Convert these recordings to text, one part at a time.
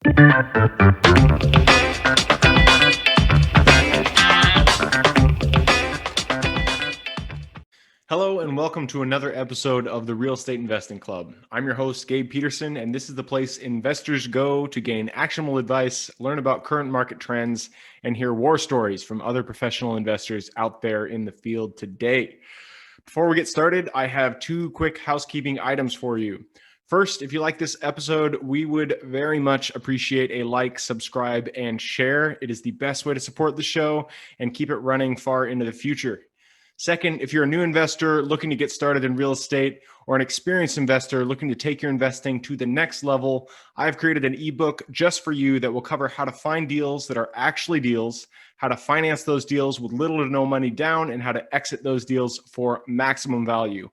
Hello and welcome to another episode of the Real Estate Investing Club. I'm your host, Gabe Peterson, and this is the place investors go to gain actionable advice, learn about current market trends, and hear war stories from other professional investors out there in the field today. Before we get started, I have two quick housekeeping items for you. First, if you like this episode, we would very much appreciate a like, subscribe, and share. It is the best way to support the show and keep it running far into the future. Second, if you're a new investor looking to get started in real estate or an experienced investor looking to take your investing to the next level, I've created an ebook just for you that will cover how to find deals that are actually deals, how to finance those deals with little to no money down, and how to exit those deals for maximum value.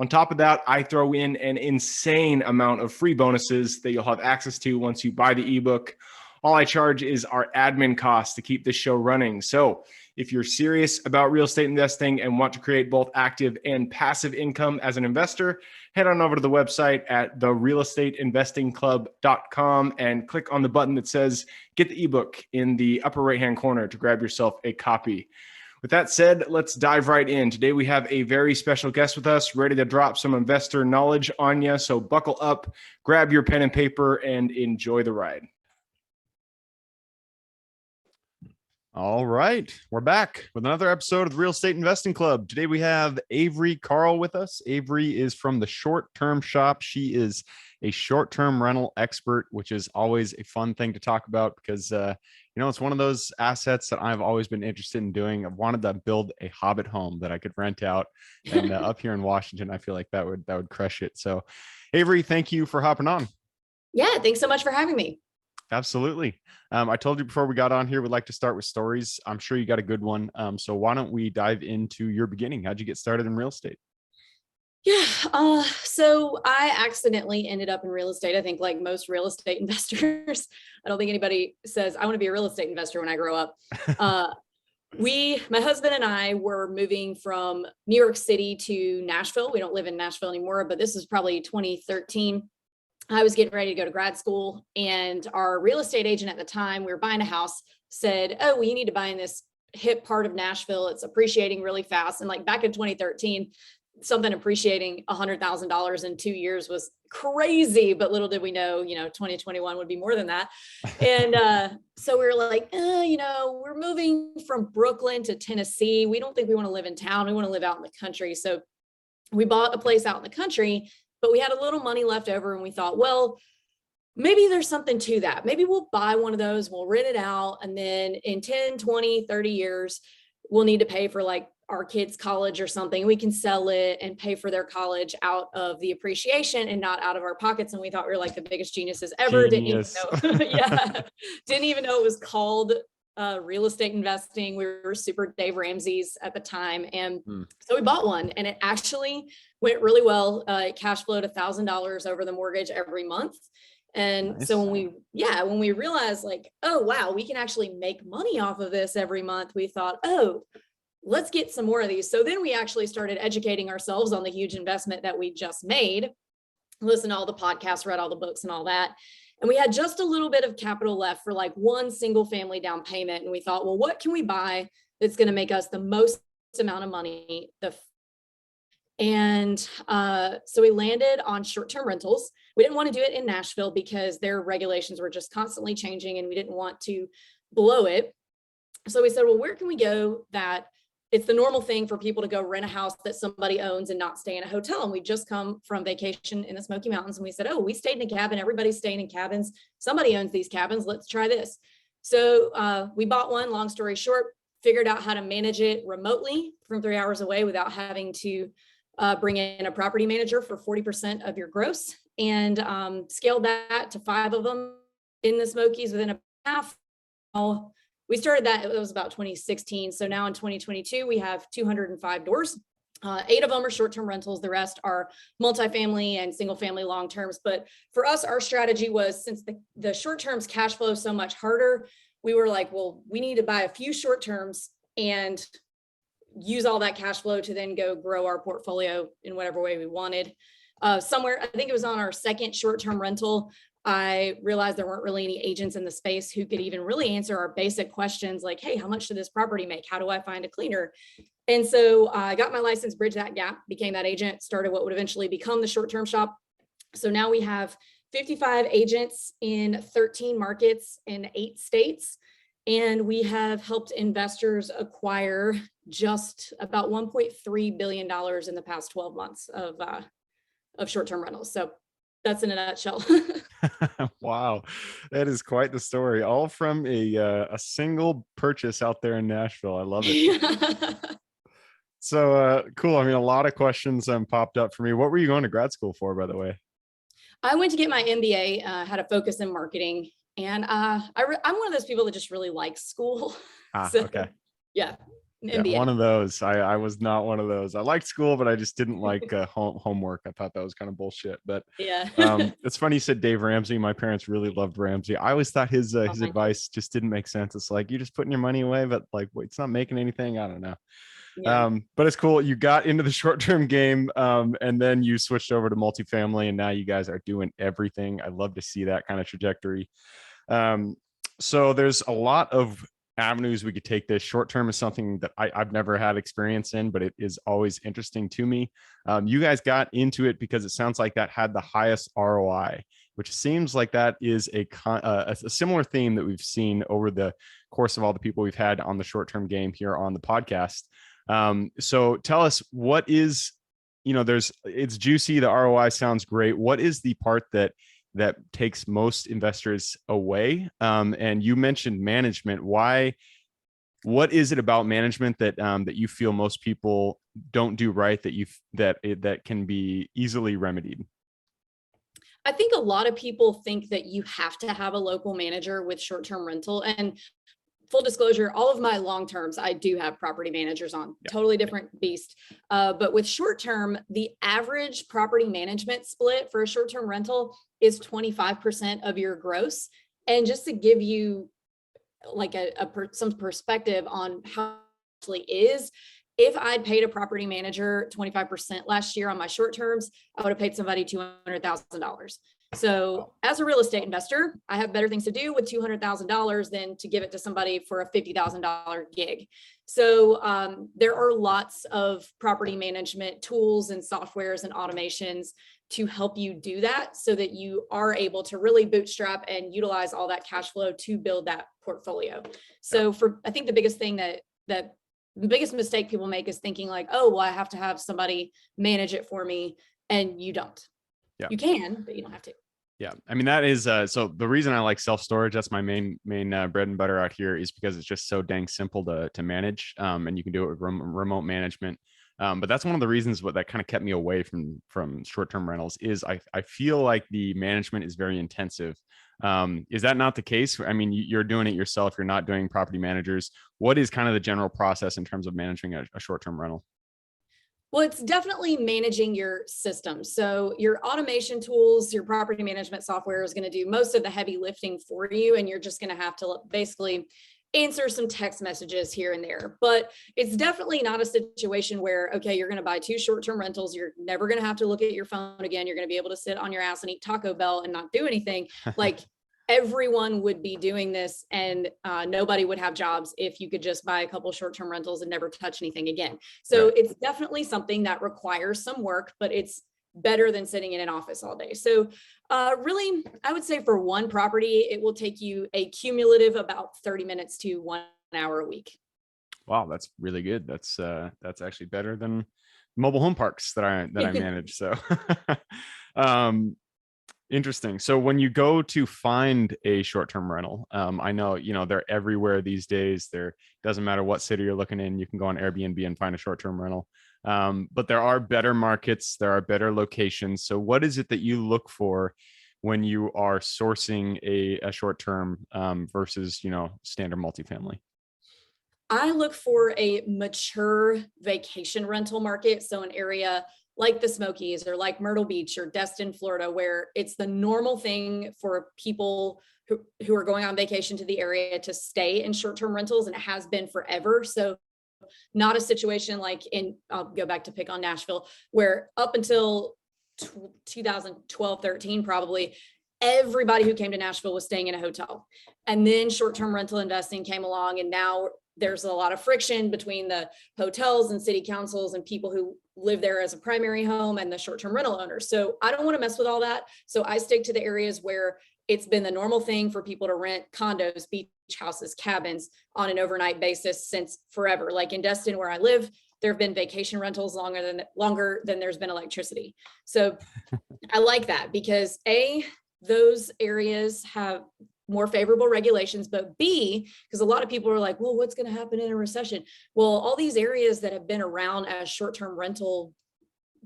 On top of that, I throw in an insane amount of free bonuses that you'll have access to once you buy the ebook. All I charge is our admin costs to keep this show running. So if you're serious about real estate investing and want to create both active and passive income as an investor, head on over to the website at therealestateinvestingclub.com and click on the button that says get the ebook in the upper right-hand corner to grab yourself a copy. With that said, let's dive right in. Today we have a very special guest with us, ready to drop some investor knowledge on you. So buckle up, grab your pen and paper, and enjoy the ride. All right, we're back with another episode of the Real Estate Investing Club. Today we have Avery Carl with us. Avery is from the Short-Term Shop. She is a short-term rental expert, which is always a fun thing to talk about because, it's one of those assets that I've always been interested in doing. I've wanted to build a Hobbit home that I could rent out, and up here in Washington, I feel like that would crush it. So, Avery, thank you for hopping on. Yeah, thanks so much for having me. Absolutely. I told you before we got on here, we'd like to start with stories. I'm sure you got a good one. So why don't we dive into your beginning? How'd you get started in real estate? Yeah. So I accidentally ended up in real estate. I think like most real estate investors, I don't think anybody says, I want to be a real estate investor when I grow up. My husband and I were moving from New York City to Nashville. We don't live in Nashville anymore, but this is probably 2013. I was getting ready to go to grad school, and our real estate agent at the time, we were buying a house, said, oh, well, you need to buy in this hip part of Nashville. It's appreciating really fast. And like back in 2013, something appreciating $100,000 in 2 years was crazy, but little did we know, 2021 would be more than that. And so we were like, we're moving from Brooklyn to Tennessee. We don't think we want to live in town. We want to live out in the country. So we bought a place out in the country, but we had a little money left over, and we thought, well, maybe there's something to that. Maybe we'll buy one of those, we'll rent it out, and then in 10, 20, 30 years, we'll need to pay for like our kids' college or something. We can sell it and pay for their college out of the appreciation and not out of our pockets. And we thought we were like the biggest geniuses ever. Genius. Didn't even know. Didn't even know it was called real estate investing. We were super Dave Ramsey's at the time. And so we bought one, and it actually went really well. It cash flowed $1,000 over the mortgage every month. And nice. So when we realized like, oh, wow, we can actually make money off of this every month, we thought, oh, let's get some more of these. So then we actually started educating ourselves on the huge investment that we just made, listened to all the podcasts, read all the books and all that. And we had just a little bit of capital left for like one single family down payment. And we thought, well, what can we buy that's going to make us the most amount of money? So we landed on short-term rentals. We didn't want to do it in Nashville because their regulations were just constantly changing, and we didn't want to blow it. So we said, well, where can we go that it's the normal thing for people to go rent a house that somebody owns and not stay in a hotel? And we just come from vacation in the Smoky Mountains, and we said, oh, we stayed in a cabin. Everybody's staying in cabins. Somebody owns these cabins. Let's try this. So we bought one. Long story short, figured out how to manage it remotely from 3 hours away without having to bring in a property manager for 40% of your gross, and scaled that to 5 of them in the Smokies within a half. We started that, it was about 2016. So now in 2022, we have 205 doors. 8 of them are short-term rentals. The rest are multifamily and single-family long-terms. But for us, our strategy was, since the short-terms cash flow so much harder, we were like, well, we need to buy a few short-terms and use all that cash flow to then go grow our portfolio in whatever way we wanted. I think it was on our second short-term rental, I realized there weren't really any agents in the space who could even really answer our basic questions like, hey, how much did this property make? How do I find a cleaner? And so I got my license, bridged that gap, became that agent, started what would eventually become the short-term shop. So now we have 55 agents in 13 markets in 8 states. And we have helped investors acquire just about $1.3 billion in the past 12 months of short-term rentals. So that's in a nutshell. Wow, that is quite the story, all from a single purchase out there in Nashville. I love it. So cool. I mean, a lot of questions popped up for me. What were you going to grad school for, by the way? I went to get my MBA, had a focus in marketing, and I'm one of those people that just really likes school. So, Okay. yeah, Yeah, MBA. one of those. I was not one of those. I liked school, but I just didn't like homework. I thought that was kind of bullshit. But Yeah. it's funny you said Dave Ramsey. My parents really loved Ramsey. I always thought his Oh his my God. advice just didn't make sense. It's like you're just putting your money away, but like wait, it's not making anything. I don't know. Yeah. But it's cool. You got into the short-term game, and then you switched over to multifamily, and now you guys are doing everything. I love to see that kind of trajectory. So there's a lot of avenues we could take this. Short-term is something that I've never had experience in, but it is always interesting to me. You guys got into it because it sounds like that had the highest ROI, which seems like that is a similar theme that we've seen over the course of all the people we've had on the short-term game here on the podcast. So tell us what is, it's juicy. The ROI sounds great. What is the part that takes most investors away? And you mentioned management. What is it about management that you feel most people don't do right that can be easily remedied? I think a lot of people think that you have to have a local manager with short-term rental. And full disclosure, all of my long terms, I do have property managers on, totally different beast. But with short term, the average property management split for a short term rental is 25% of your gross. And just to give you like some perspective on how it actually is, if I'd paid a property manager 25% last year on my short terms, I would have paid somebody $200,000. So as a real estate investor, I have better things to do with $200,000 than to give it to somebody for a $50,000 gig. So there are lots of property management tools and softwares and automations to help you do that so that you are able to really bootstrap and utilize all that cash flow to build that portfolio. So I think the biggest thing that the biggest mistake people make is thinking like, oh, well, I have to have somebody manage it for me, and you don't. Yeah. You can, but you don't have to. Yeah. I mean, that is, so the reason I like self-storage, that's my main bread and butter out here, is because it's just so dang simple to manage. And you can do it with remote management. But that's one of the reasons that kind of kept me away from short-term rentals is I feel like the management is very intensive. Is that not the case? I mean, you're doing it yourself. You're not doing property managers. What is kind of the general process in terms of managing a short-term rental? Well, it's definitely managing your system. So your automation tools, your property management software is going to do most of the heavy lifting for you. And you're just going to have to basically answer some text messages here and there. But it's definitely not a situation where, okay, you're going to buy 2 short-term rentals. You're never going to have to look at your phone again. You're going to be able to sit on your ass and eat Taco Bell and not do anything. Like everyone would be doing this, and nobody would have jobs if you could just buy a couple short-term rentals and never touch anything again. So Right. it's definitely something that requires some work, but it's better than sitting in an office all day. So really, I would say for one property, it will take you a cumulative about 30 minutes to 1 hour a week. Wow, that's really good. That's actually better than mobile home parks that I manage. So interesting. So when you go to find a short-term rental, I know, they're everywhere these days. There doesn't matter what city you're looking in, you can go on Airbnb and find a short-term rental. But there are better markets, there are better locations. So what is it that you look for when you are sourcing a short-term versus, standard multifamily? I look for a mature vacation rental market. So an area like the Smokies or like Myrtle Beach or Destin, Florida, where it's the normal thing for people who are going on vacation to the area to stay in short-term rentals, and it has been forever. So not a situation like I'll go back to pick on Nashville, where up until 2012, 13, probably, everybody who came to Nashville was staying in a hotel. And then short-term rental investing came along, and now there's a lot of friction between the hotels and city councils and people who live there as a primary home and the short-term rental owners. So I don't want to mess with all that. So I stick to the areas where it's been the normal thing for people to rent condos, beach houses, cabins on an overnight basis since forever. Like in Destin, where I live, there have been vacation rentals longer than there's been electricity. So I like that because those areas have more favorable regulations, but B, because a lot of people are like, well, what's going to happen in a recession? Well, all these areas that have been around as short-term rental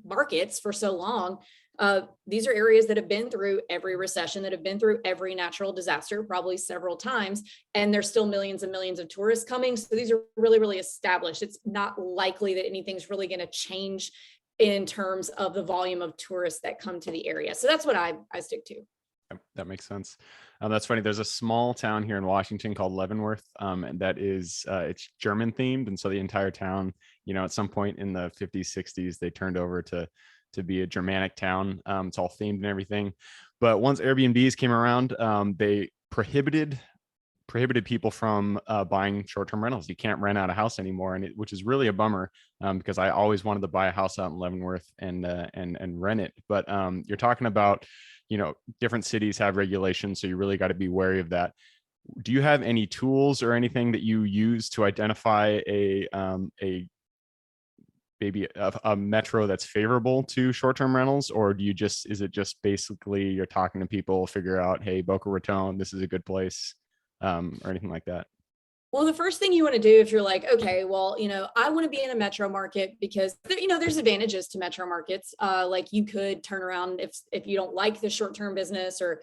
markets for so long, these are areas that have been through every recession, that have been through every natural disaster, probably several times, and there's still millions and millions of tourists coming. So these are really, really established. It's not likely that anything's really going to change in terms of the volume of tourists that come to the area. So that's what I stick to. That makes sense. That's funny. There's a small town here in Washington called Leavenworth, and that is it's German themed, and so the entire town, at some point in the 50s, 60s, they turned over to be a Germanic town. It's all themed and everything. But once Airbnbs came around, they prohibited people from buying short-term rentals. You can't rent out a house anymore, which is really a bummer, because I always wanted to buy a house out in Leavenworth and rent it. But you're talking about, different cities have regulations, so you really got to be wary of that. Do you have any tools or anything that you use to identify maybe a metro that's favorable to short-term rentals, or is it just basically you're talking to people, figure out, hey, Boca Raton, this is a good place, or anything like that? Well, the first thing you want to do if you're like, okay, well, I want to be in a metro market because, there's advantages to metro markets. Like you could turn around if you don't like the short-term business or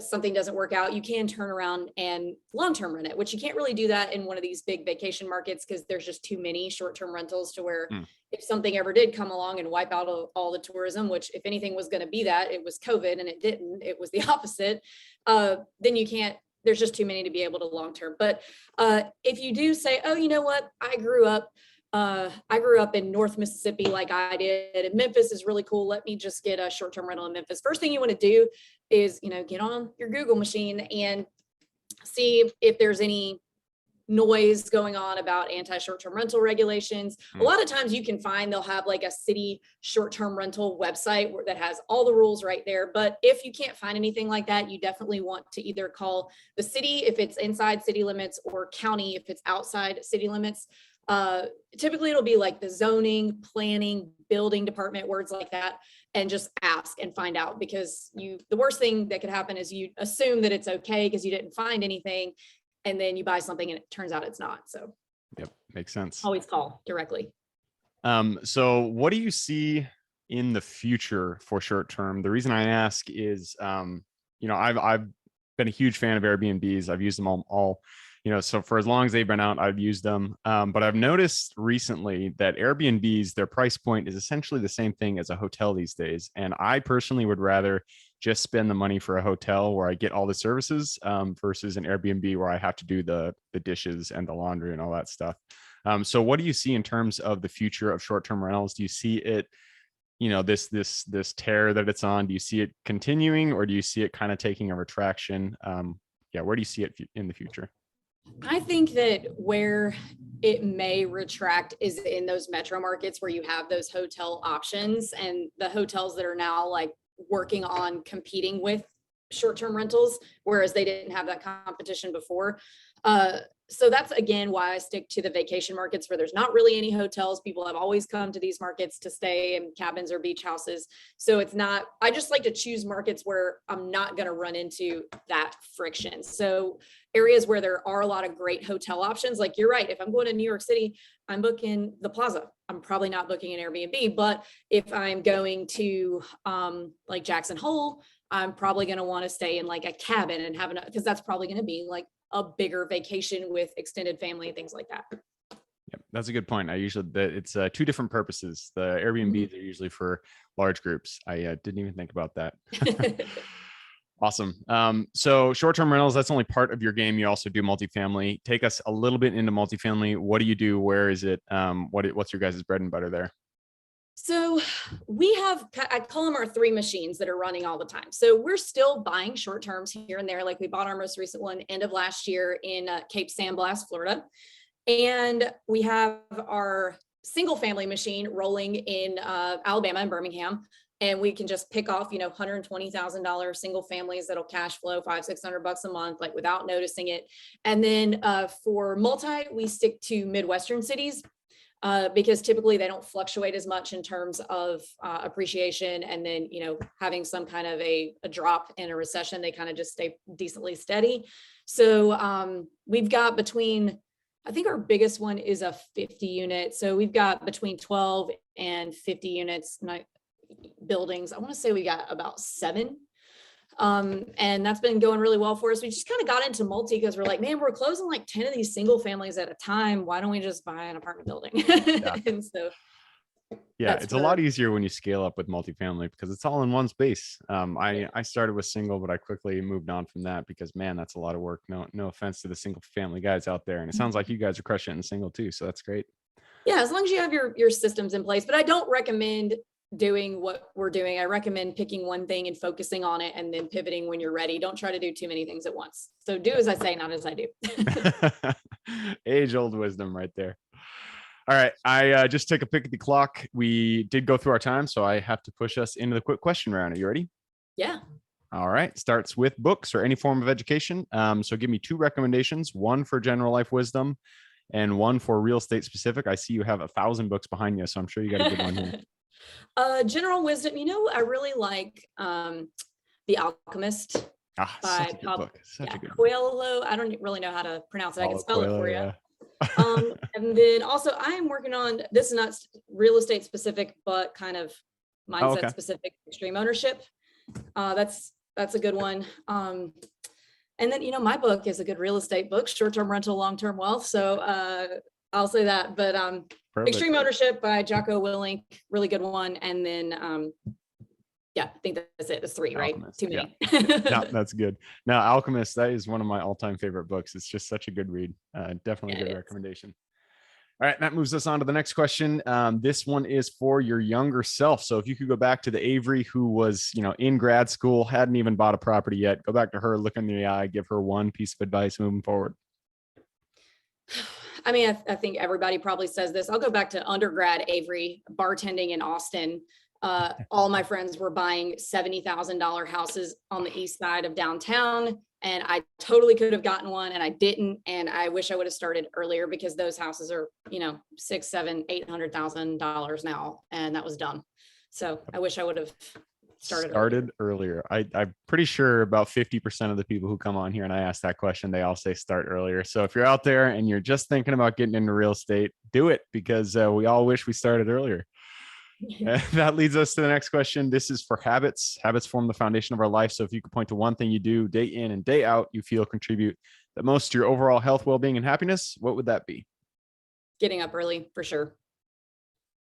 something doesn't work out, you can turn around and long-term rent it, which you can't really do that in one of these big vacation markets because there's just too many short-term rentals to where if something ever did come along and wipe out all the tourism, which if anything was going to be that, it was COVID and it didn't, it was the opposite, then you can't. There's just too many to be able to long-term. But if you do say, oh, you know what, I grew up in North Mississippi like I did, and Memphis is really cool. Let me just get a short-term rental in Memphis. First thing you want to do is, get on your Google machine and see if there's any noise going on about anti-short-term rental regulations. A lot of times you can find they'll have like a city short-term rental website that has all the rules right there. But if you can't find anything like that, you definitely want to either call the city if it's inside city limits or county if it's outside city limits. Typically it'll be like the zoning, planning, building department, words like that, and just ask and find out, because the worst thing that could happen is you assume that it's okay because you didn't find anything, and then you buy something and it turns out it's not. So yep, makes sense. Always call directly. So what do you see in the future for short term? The reason I ask is, I've been a huge fan of Airbnbs. I've used them all, so for as long as they've been out, I've used them. But I've noticed recently that Airbnbs, their price point is essentially the same thing as a hotel these days. And I personally would rather just spend the money for a hotel where I get all the services, versus an Airbnb where I have to do the dishes and the laundry and all that stuff. So what do you see in terms of the future of short-term rentals? Do you see it, this tear that it's on? Do you see it continuing, or do you see it kind of taking a retraction? Where do you see it in the future? I think that where it may retract is in those metro markets where you have those hotel options, and the hotels that are now like working on competing with short-term rentals, whereas they didn't have that competition before. So that's again why I stick to the vacation markets where there's not really any hotels. People have always come to these markets to stay in cabins or beach houses. So I just like to choose markets where I'm not going to run into that friction. So areas where there are a lot of great hotel options, like you're right, if I'm going to New York City, I'm booking the Plaza. I'm probably not booking an Airbnb, but if I'm going to like Jackson Hole, I'm probably going to want to stay in like a cabin and because that's probably going to be like a bigger vacation with extended family and things like that. Yep, that's a good point. It's two different purposes. The Airbnbs are usually for large groups. I didn't even think about that. Awesome. So short-term rentals, that's only part of your game. You also do multifamily. Take us a little bit into multifamily. What do you do? Where is it? What's your guys' bread and butter there? So we have, I call them our three machines that are running all the time. So we're still buying short terms here and there. Like we bought our most recent one end of last year in Cape San Blas, Florida. And we have our single family machine rolling in Alabama and Birmingham. And we can just pick off, $120,000 single families that'll cash flow $500-600 a month, like without noticing it. And then for multi, we stick to Midwestern cities. Because typically they don't fluctuate as much in terms of appreciation. And then, having some kind of a drop in a recession, they kind of just stay decently steady. So we've got between, I think our biggest one is a 50 unit. So we've got between 12 and 50 units, buildings. I want to say we got about 7. And that's been going really well for us. We just kind of got into multi because we're like, man, we're closing like 10 of these single families at a time. Why don't we just buy an apartment building? Yeah. And so it's a lot easier when you scale up with multifamily because it's all in one space. I started with single, but I quickly moved on from that because, man, that's a lot of work. No offense to the single family guys out there. And it sounds like you guys are crushing it in single too. So that's great. Yeah, as long as you have your systems in place. But I don't recommend doing what we're doing. I recommend picking one thing and focusing on it and then pivoting when you're ready. Don't try to do too many things at once. So do as I say, not as I do. Age old wisdom right there. All right. I just took a pick at the clock. We did go through our time, so I have to push us into the quick question round. Are you ready? Yeah. All right. Starts with books or any form of education. So give me 2 recommendations, one for general life wisdom and one for real estate specific. I see you have 1,000 books behind you, so I'm sure you got a good one here. General wisdom, I really like The Alchemist by Coelho. I don't really know how to pronounce it. I can spell it for you. Yeah. And then also I am working on, this is not real estate specific, but kind of mindset specific, extreme ownership. That's a good one. And then, my book is a good real estate book, short-term rental, long-term wealth. So I'll say that, but Extreme Ownership by Jocko Willink, really good one. And then, I think that's it. It's 3, right? Alchemist, Too many. Yeah, that's good. Now, Alchemist, that is one of my all-time favorite books. It's just such a good read. Definitely a good recommendation. All right, that moves us on to the next question. This one is for your younger self. So if you could go back to the Avery who was, in grad school, hadn't even bought a property yet, go back to her, look in the eye, give her one piece of advice moving forward. I mean, I think everybody probably says this. I'll go back to undergrad Avery, bartending in Austin. All my friends were buying $70,000 houses on the east side of downtown. And I totally could have gotten one and I didn't. And I wish I would have started earlier because those houses are, $600,000, $700,000, $800,000 now. And that was dumb. So I wish I would have started earlier. I'm pretty sure about 50% of the people who come on here and I ask that question, they all say start earlier. So if you're out there and you're just thinking about getting into real estate, do it because we all wish we started earlier. That leads us to the next question. This is for habits. Habits form the foundation of our life. So if you could point to one thing you do day in and day out, you feel contribute the most to your overall health, well-being, and happiness, what would that be? Getting up early, for sure.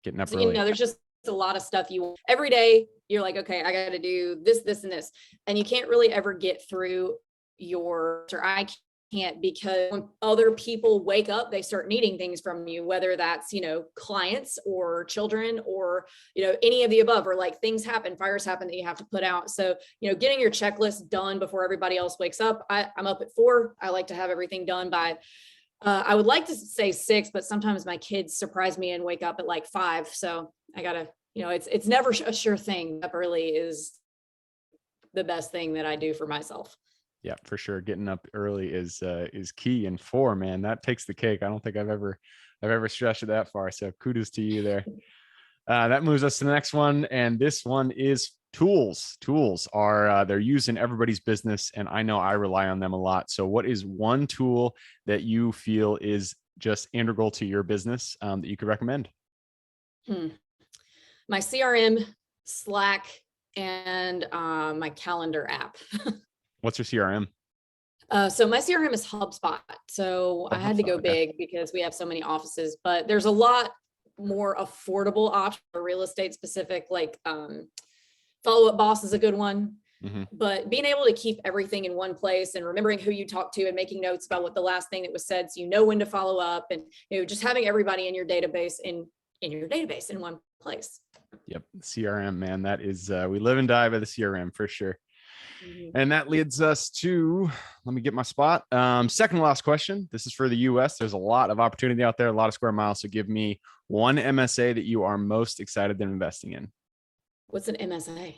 Getting up early. There's just a lot of stuff every day. You're like, okay, I got to do this, this, and this. And you can't really ever get through I can't, because when other people wake up, they start needing things from you, whether that's, clients or children or, any of the above, or like things happen, fires happen that you have to put out. So, getting your checklist done before everybody else wakes up. I'm up at 4. I like to have everything done by, I would like to say 6, but sometimes my kids surprise me and wake up at like 5. So I gotta, it's never a sure thing. Up early is the best thing that I do for myself. Yeah, for sure. Getting up early is key. And 4, man, that takes the cake. I don't think I've ever stretched it that far. So kudos to you there. That moves us to the next one. And this one is tools. Tools are they're used in everybody's business. And I know I rely on them a lot. So what is one tool that you feel is just integral to your business that you could recommend? My CRM, Slack, and my calendar app. What's your CRM? So my CRM is HubSpot. So I had to go big because we have so many offices, but there's a lot more affordable options for real estate specific, like Follow Up Boss is a good one. Mm-hmm. But being able to keep everything in one place and remembering who you talk to and making notes about what the last thing that was said, so you know when to follow up, and just having everybody in your database in one place. Yep. CRM, man. That is, we live and die by the CRM for sure. And that leads us to, let me get my spot. Second last question. This is for the US. There's a lot of opportunity out there, a lot of square miles. So give me one MSA that you are most excited in investing in. What's an MSA?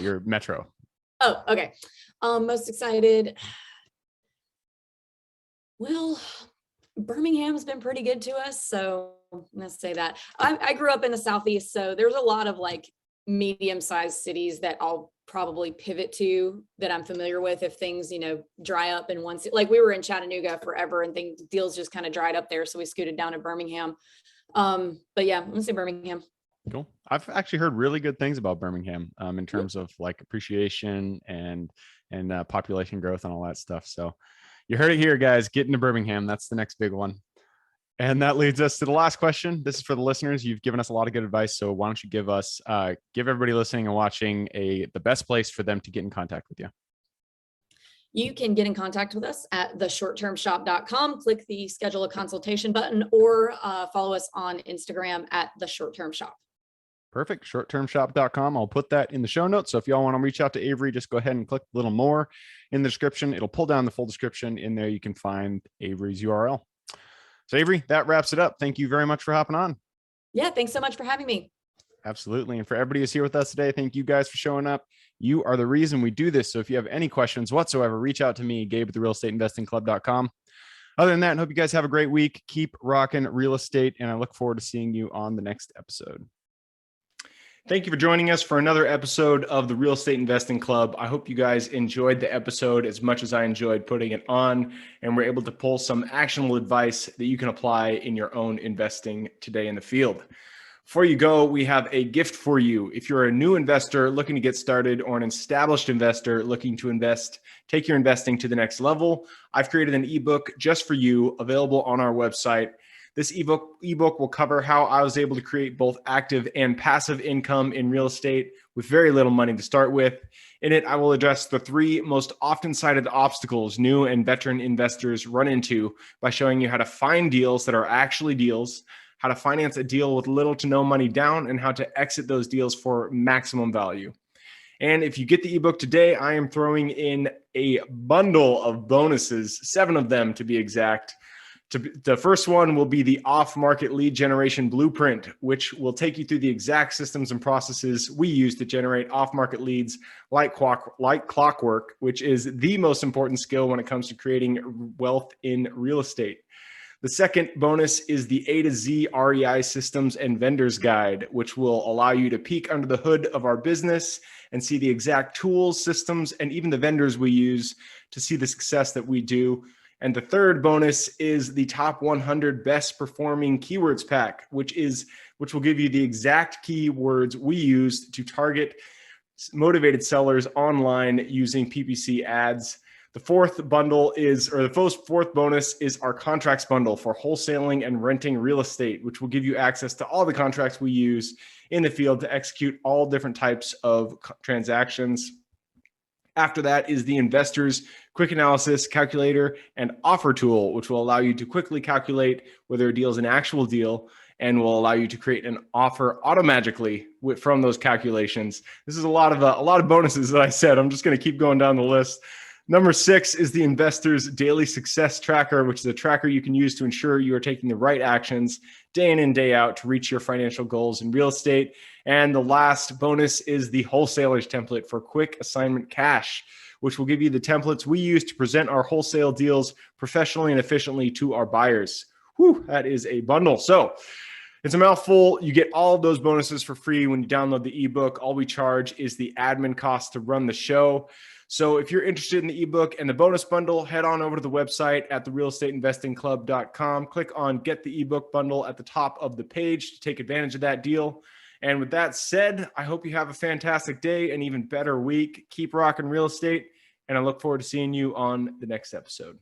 Your metro. Oh, okay. Most excited. Well, Birmingham's been pretty good to us. So let's say that. I grew up in the Southeast, so there's a lot of like medium-sized cities that I'll probably pivot to that I'm familiar with if things, dry up in one city. Like we were in Chattanooga forever and deals just kind of dried up there. So we scooted down to Birmingham. But yeah, I'm gonna say Birmingham. Cool. I've actually heard really good things about Birmingham in terms of like appreciation and population growth and all that stuff. So you heard it here, guys. Get into Birmingham. That's the next big one. And that leads us to the last question. This is for the listeners. You've given us a lot of good advice. So why don't you give everybody listening and watching the best place for them to get in contact with you? You can get in contact with us at theshorttermshop.com. Click the schedule a consultation button or follow us on Instagram at theshorttermshop. Perfect. Shorttermshop.com. I'll put that in the show notes. So if y'all want to reach out to Avery, just go ahead and click a little more in the description. It'll pull down the full description. In there, you can find Avery's URL. So Avery, that wraps it up. Thank you very much for hopping on. Yeah, thanks so much for having me. Absolutely. And for everybody who's here with us today, thank you guys for showing up. You are the reason we do this. So if you have any questions whatsoever, reach out to me, Gabe at therealestateinvestingclub.com. Other than that, I hope you guys have a great week. Keep rocking real estate, and I look forward to seeing you on the next episode. Thank you for joining us for another episode of the Real Estate Investing Club. I hope you guys enjoyed the episode as much as I enjoyed putting it on, and we're able to pull some actionable advice that you can apply in your own investing today in the field. Before you go, we have a gift for you. If you're a new investor looking to get started or an established investor looking to take your investing to the next level, I've created an ebook just for you, available on our website. This ebook will cover how I was able to create both active and passive income in real estate with very little money to start with. In it, I will address the 3 most often cited obstacles new and veteran investors run into by showing you how to find deals that are actually deals, how to finance a deal with little to no money down, and how to exit those deals for maximum value. And if you get the ebook today, I am throwing in a bundle of bonuses, 7 of them to be exact. The first one will be the off-market lead generation blueprint, which will take you through the exact systems and processes we use to generate off-market leads like clockwork, which is the most important skill when it comes to creating wealth in real estate. The second bonus is the A to Z REI systems and vendors guide, which will allow you to peek under the hood of our business and see the exact tools, systems, and even the vendors we use to see the success that we do. And the third bonus is the top 100 best performing keywords pack, which will give you the exact keywords we use to target motivated sellers online using PPC ads. The fourth bonus is our contracts bundle for wholesaling and renting real estate, which will give you access to all the contracts we use in the field to execute all different types of transactions. After that is the Investors Quick Analysis Calculator and Offer Tool, which will allow you to quickly calculate whether a deal is an actual deal and will allow you to create an offer automatically from those calculations. This is a lot of bonuses that I said. I'm just going to keep going down the list. Number 6 is the Investors Daily Success Tracker, which is a tracker you can use to ensure you are taking the right actions day in and day out to reach your financial goals in real estate. And the last bonus is the Wholesalers Template for Quick Assignment Cash, which will give you the templates we use to present our wholesale deals professionally and efficiently to our buyers. Whew, that is a bundle. So it's a mouthful. You get all of those bonuses for free when you download the ebook. All we charge is the admin cost to run the show. So if you're interested in the ebook and the bonus bundle, head on over to the website at therealestateinvestingclub.com. Click on Get the ebook bundle at the top of the page to take advantage of that deal. And with that said, I hope you have a fantastic day, an even better week. Keep rocking real estate, and I look forward to seeing you on the next episode.